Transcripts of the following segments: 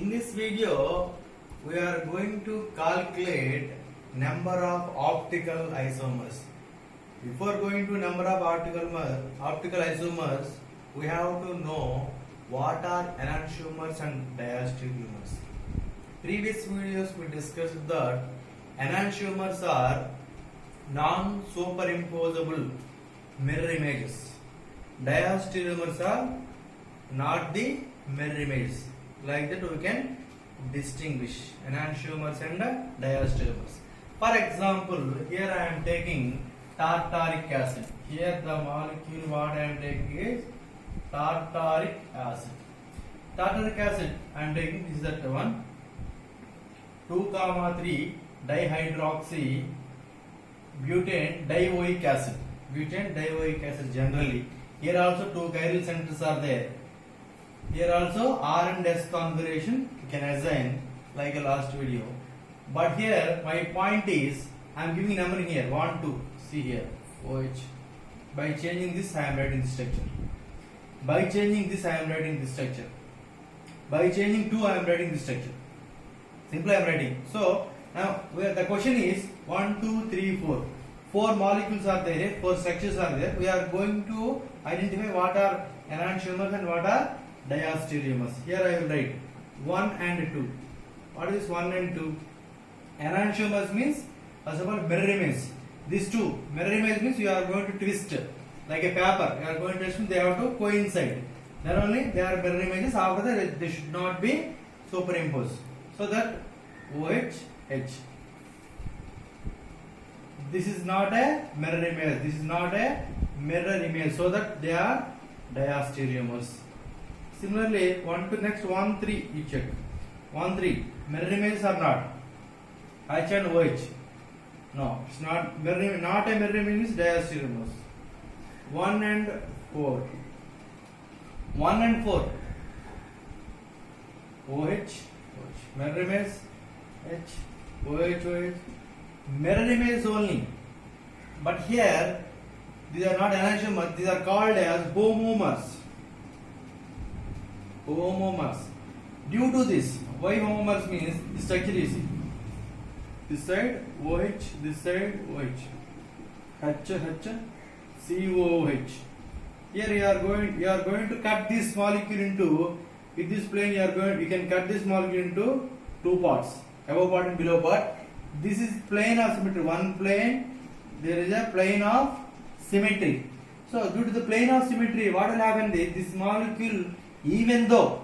In this video, we are going to calculate number of optical isomers. Before going to number of optical isomers, we have to know what are enantiomers and diastereomers. Previous videos we discussed that enantiomers are non-superimposable mirror images. Diastereomers are not the mirror images. Like that we can distinguish enantiomers and diastereomers. For example, here I am taking tartaric acid. Here the molecule what I am taking is tartaric acid. Tartaric acid I am taking is that one 2,3 dihydroxy butane dioic acid. Butane dioic acid generally. Here also two chiral centers are there. Here also R and S configuration you can assign like a last video. But here my point is I am giving number here 1, 2. See here OH. By changing this I am writing this structure. By changing this I am writing this structure. By changing 2 I am writing this structure. Simply I am writing. So now the question is 1, 2, 3, 4. 4 molecules are there, 4 structures are there. We are going to identify what are enantiomers and what are diastereomers. Here I will write 1 and 2. What is 1 and 2? Enantiomers means first of all mirror image. These two mirror image means you are going to twist like a paper. You are going to twist, they have to coincide. Then only they are mirror images. After that they should not be superimposed. So that OH H. This is not a mirror image. This is not a mirror image. So that they are diastereomers. Similarly, 1 to next 1, 3 you check. 1, 3 mirror images are not H and OH. No, it's not mirror. Not a mirror image is diastereomers. 1 and 4. 1 and 4. OH, mirror image, H, OH. Mirror image only. But here, these are not enantiomers. These are called as homomers. Homomers. Due to this, why homomers means the structure is this side OH, this side OH, H, COOH. Here you are going to cut this molecule into with this plane. You can cut this molecule into two parts, above part and below part. This is plane of symmetry. One plane, there is a plane of symmetry. So due to the plane of symmetry, what will happen is this molecule, even though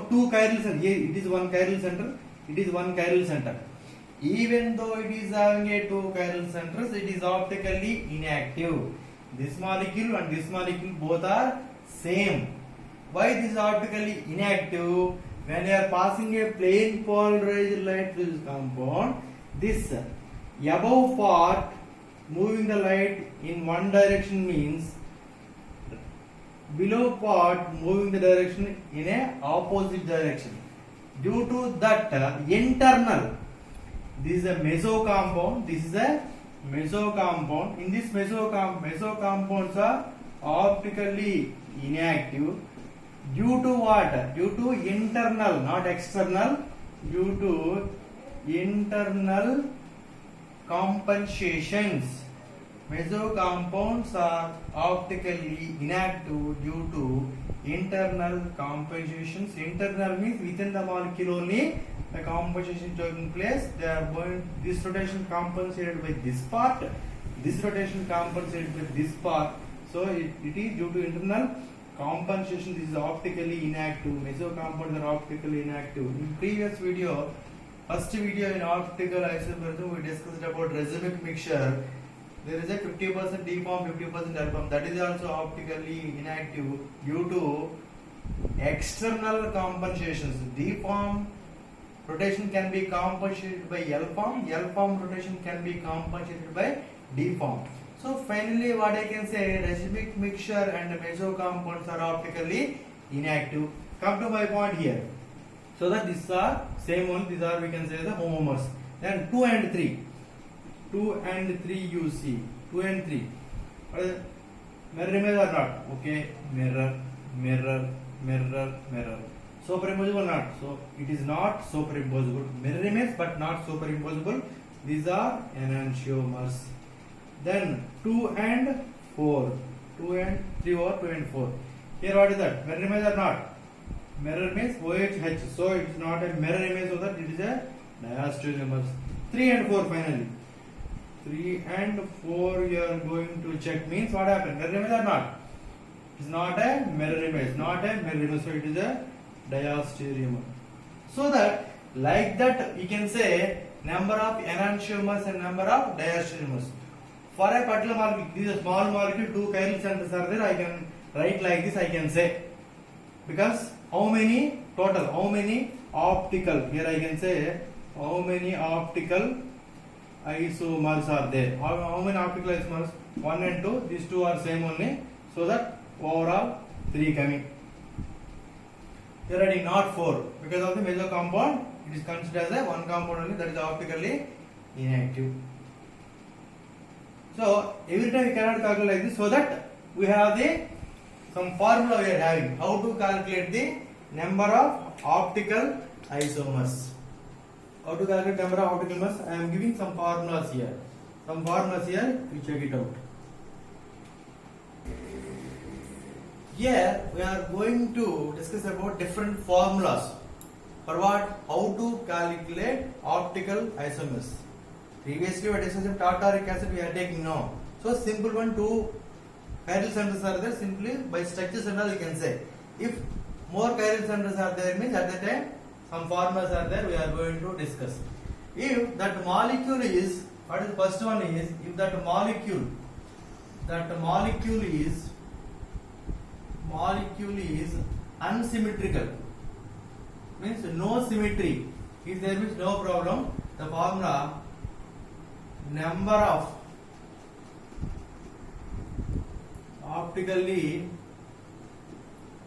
two chiral centers, here it is one chiral center, it is one chiral center. Even though it is having a two chiral centers, it is optically inactive. This molecule and this molecule both are same. Why this is optically inactive? When you are passing a plane polarized light through this compound, this above part moving the light in one direction means below part moving the direction in a opposite direction. Due to that internal, this is a meso compound. This is a meso compound. In this meso compounds are optically inactive. Due to what? Due to internal, not external. Due to internal compensations. Meso compounds are optically inactive due to internal compensations. Internal means within the molecule only the compensation taking place. They are going this rotation compensated by this part. This rotation compensated by this part. So it is due to internal compensation. This is optically inactive. Meso compounds are optically inactive. In previous video, first video in optical isomerism, we discussed about racemic mixture. There is a 50% deform, 50% alpha. That is also optically inactive due to external compensations. Deform rotation can be compensated by L-form. L-form rotation can be compensated by D-form. So finally what I can say, racemic mixture and meso compounds are optically inactive. Come to my point here. So that these are same one, these are we can say the homomers. Then 2 and 3. 2 and 3 you see. 2 and 3. Mirror image or not? Okay, mirror. Superimposable not. So it is not superimposable. Mirror image but not superimposable. These are enantiomers. Then 2 and 4. 2 and 3 or 2 and 4. Here what is that? Mirror image or not? Mirror image OHH. So it is not a mirror image, so that it is a diastereomers. 3 and 4 finally. 3 and 4 you are going to check means what happened? Mirror image or not? It is not a mirror image. Not a mirror image. So it is a diastereomer. So that like that we can say number of enantiomers and number of diastereomers. For a particular molecule, this is a small molecule, 2 chiral centers are there. I can write like this. I can say because how many total? How many optical? Here I can say how many optical isomers are there? How many optical isomers? 1 and 2. These two are same only. So that overall 3 coming. Here writing not 4 because of the meso compound. It is considered as a one compound only, that is optically inactive. So every time we cannot calculate like this, so that we have the some formula we are having how to calculate the number of optical isomers. How to calculate number of optical isomers? I am giving some formulas here. Some formulas here, you check it out. Here we are going to discuss about different formulas for what? How to calculate optical isomers. Previously we discussed tartaric acid we are taking now. So simple one, 2 chiral centers are there, simply by structures and all you can say. If more chiral centers are there means at the time some formulas are there we are going to discuss. If that molecule is, what is the first one is, if that molecule is unsymmetrical, means no symmetry, if there is no problem, the formula number of optically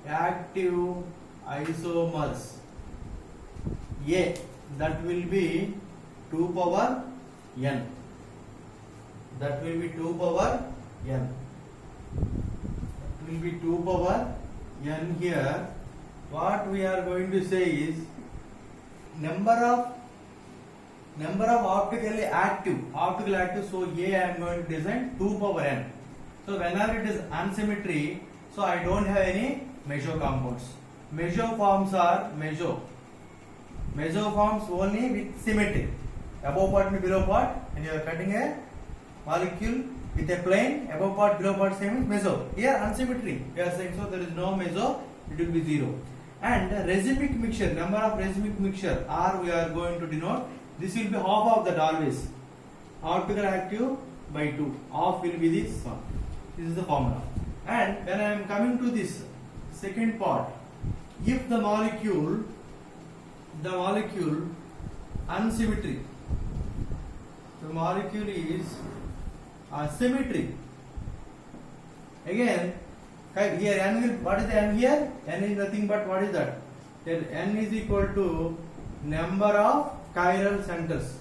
active isomers A, that will be 2 power n. That will be 2 power n. It will be 2 power n here. What we are going to say is number of optically active. So A I am going to design 2 power n. So whenever it is unsymmetry, so I don't have any meso compounds. Meso forms are meso forms only with symmetry. Above part and below part, and you are cutting a molecule with a plane, above part, below part same is meso. Here unsymmetry, we are saying, so there is no meso, it will be 0. And racemic mixture, number of racemic mixture, R we are going to denote. This will be half of that always. Optical active by 2. Half will be this one. This is the formula. And when I am coming to this second part, if the molecule unsymmetry, the molecule is asymmetry. Again, here n will, what is the n here? N is nothing but what is that? Then n is equal to number of chiral centers.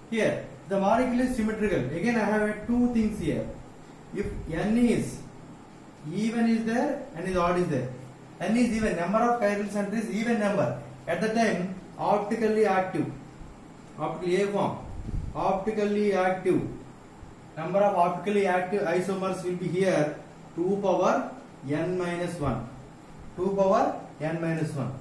Here the molecule is symmetrical. Again I have two things here. If n is even is there, n is odd is there. N is even, number of chiral centers is even number. At the time optically active, optically A form, optically active, number of optically active isomers will be here 2 power n minus 1. 2 power n minus 1.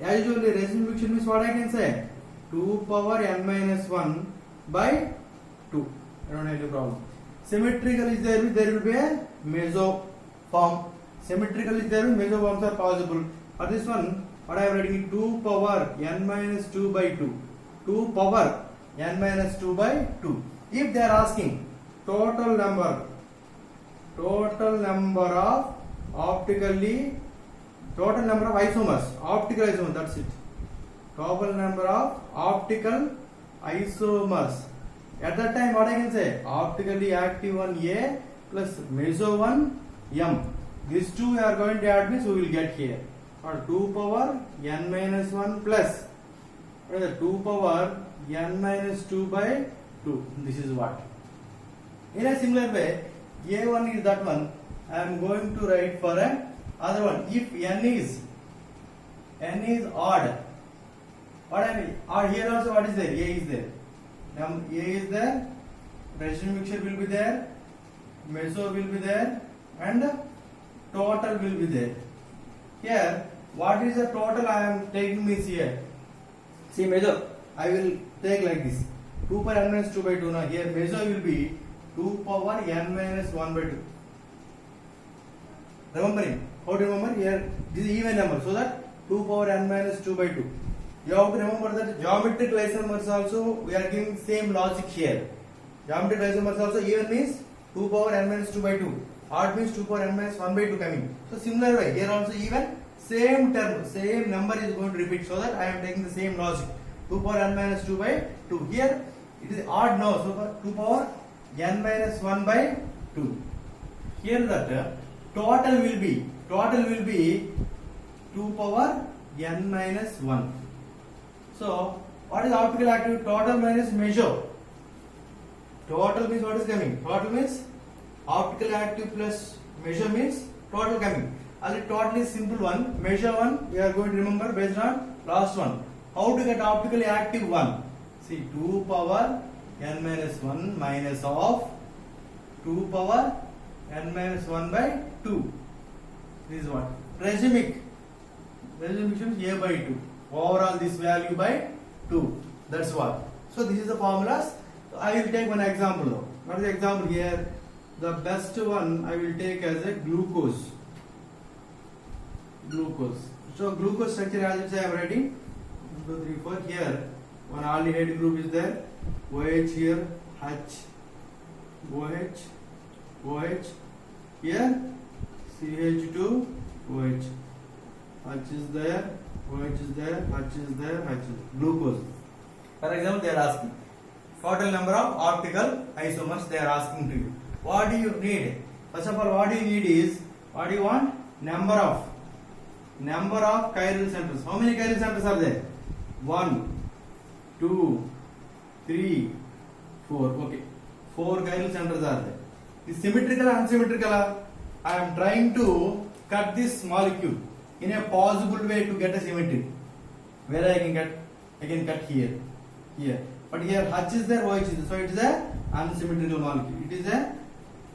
As usually racemic mixture means what I can say? 2 power n minus 1 by 2. I don't have any problem. Symmetrical is there will be a meso form. Symmetrical is there, meso forms are possible. For this one, what I am writing? 2 power n minus 2 by 2. 2 power n minus 2 by 2. If they are asking total number of isomers, optical isomers, that's it. Total number of optical isomers. At that time, what I can say? Optically active one A plus meso one M. These two we are going to add means we will get here. Or 2 power n minus 1 plus 2 power n minus 2 by 2. This is what. In a similar way, A1 is that one. I am going to write for a Other one, if n is odd, what I mean, odd here also what is there? A is there. Now A is there, Residual mixture will be there, meso will be there, and total will be there. Here, what is the total I am taking means here? See meso, I will take like this. 2 power n minus 2 by 2. Now here meso will be 2 power n minus 1 by 2. Remembering? How to remember? Here this is even number, so that 2 power n minus 2 by 2. You have to remember that geometric isomers also we are giving same logic here. Geometric isomers also even means 2 power n minus 2 by 2. Odd means 2 power n minus 1 by 2 coming. So similar way here also even same term, same number is going to repeat, so that I am taking the same logic. 2 power n minus 2 by 2. Here it is odd now, so 2 power n minus 1 by 2. Here that total will be 2 power n minus 1. So what is optical active? Total minus measure. Total means what is coming? Total means optical active plus measure means total coming. Only total is simple one. Measure one we are going to remember based on last one. How to get optically active one? See 2 power n minus 1 minus of 2 power n minus 1 by 2. This is what? Racemic. Racemic means A by 2. Overall this value by 2. That's what. So this is the formulas. So I will take one example though. What is the example here? The best one I will take as a glucose. Glucose. So glucose structure as it is I am writing. 1, 2, 3, 4. Here one aldehyde group is there. OH here, H, OH, OH. Here CH2, OH. H is there, OH is there, H is there, H is glucose. For example, they are asking total number of optical isomers. They are asking to you. What do you need? First of all, what do you need is what do you want? Number of chiral centers. How many chiral centers are there? 1, 2, 3, 4. Okay, 4 chiral centers are there. Is symmetrical or unsymmetrical? I am trying to cut this molecule in a possible way to get a symmetry. Where I can cut here. But here H is there, OH is there. So it is a unsymmetrical molecule. It is a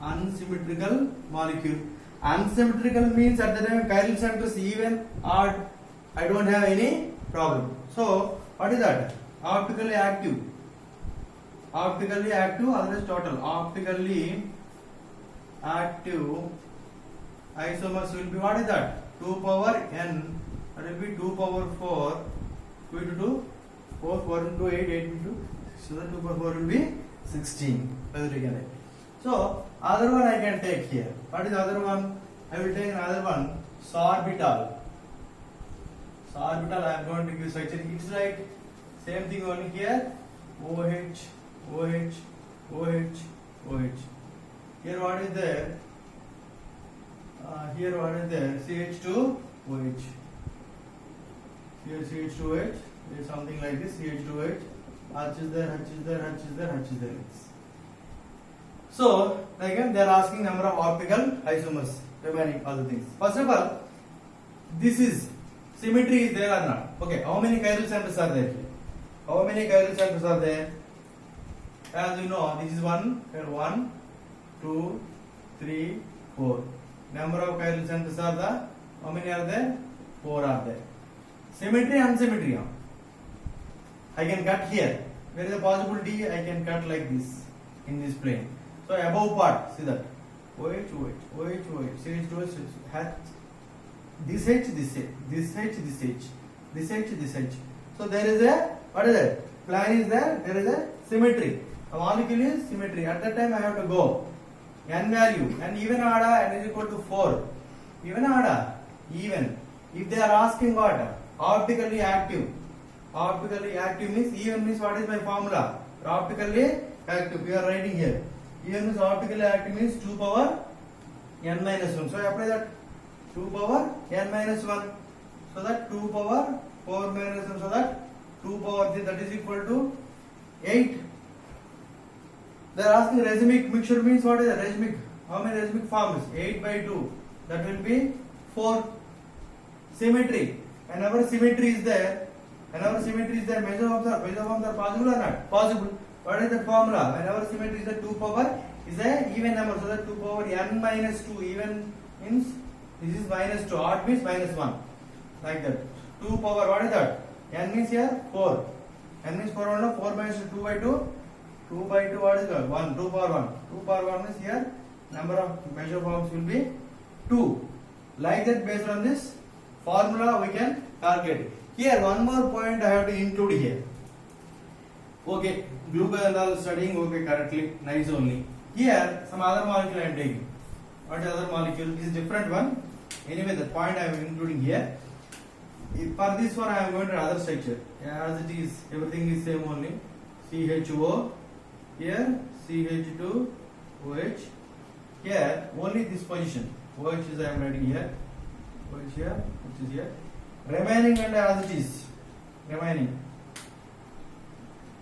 unsymmetrical molecule. Unsymmetrical means at the time chiral centers even odd, I don't have any problem. So what is that? Optically active. Optically active, otherwise total. Optically active isomers will be, what is that? 2 power n, that will be 2 power 4, 2 into 2, 4, 4 into 8, 8 into 2, so the 2 power 4 will be 16. So other one I can take here. What is the other one? I will take another one, sorbitol. Sorbitol I am going to give structure. It's like same thing only here. OH, OH, OH, OH. Here what is there? Here what is there? CH2OH. Here CH2OH. There is something like this. CH2OH. H is there, H is there, H is there, H is there. So again they are asking number of optical isomers remaining all the things. First of all, this is symmetry is there or not? Okay, how many chiral centers are there? How many chiral centers are there? As you know, this is one, here 1, 2, 3, 4. Number of chiral centers are there. How many are there? 4 are there. Symmetry, unsymmetry. I can cut here. There is a possibility I can cut like this in this plane. So above part, see that. OH, OH, OH, OH, CH2, H, this H, this H, this H, this H, this H, this H. So there is a, what is that? Plane is there, there is a symmetry. A molecule is symmetry. At that time I have to go. N value, and even order, n is equal to 4. Even order, even. If they are asking what? Optically active. Optically active means, even means what is my formula? Optically active, we are writing here. Even means optically active means 2 power n minus 1. So I apply that 2 power n minus 1. So that 2 power 4 minus 1. So that 2 power 3, that is equal to 8. They are asking racemic mixture means what is the racemic? How many racemic forms? 8 by 2. That will be 4. Symmetry. Whenever symmetry is there, mesoforms are possible or not? Possible. What is the formula? Whenever symmetry is the 2 power is a even number, so that 2 power n minus 2 even means this is minus 2, odd means minus 1, like that. 2 power, what is that? N means here 4. N means 4 only, 4 minus 2 by 2. 2 by 2, what is that? 1, 2 power 1. 2 power 1 means here number of measure forms will be 2. Like that, based on this formula we can calculate. Here one more point I have to include here. Okay, glucose and all studying okay correctly, nice only. Here some other molecule I am taking. What is other molecule? This is different one. Anyway, the point I am including here. For this one I am going to another structure. As it is, everything is same only. CHO. Here CH2OH. Here only this position. OH is I am writing here. OH here, which is here. Remaining and as it is. Remaining.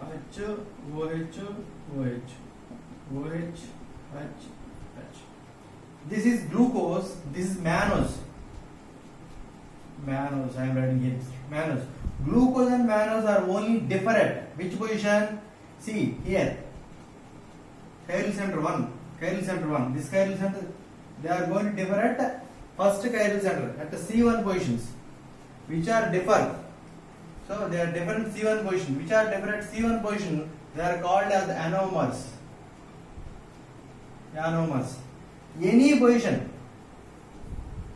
H, OH, OH. OH, H, H. This is glucose, this is mannose. Mannose, I am writing here. Mannose. Glucose and mannose are only different. Which position? See here. Chiral center 1. Chiral center 1. This chiral center, they are going to differ at first chiral center at the C1 positions, which are different. So they are different C1 position. Which are different C1 position? They are called as anomers. Anomers. Any position.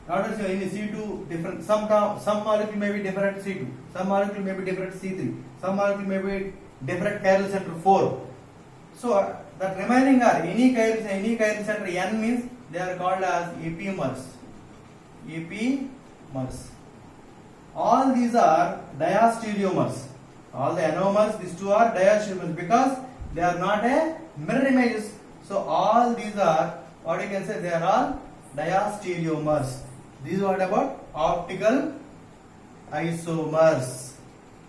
Not to say any C2 different. Some molecule may be different at C2. Some molecule may be different at C3. Some molecule may be different chiral center 4. So the remaining are any chiral center N means they are called as epimers. Epimers. All these are diastereomers. All the anomers, these two are diastereomers because they are not a mirror images. So all these are, what you can say, they are all diastereomers. This is what about optical isomers.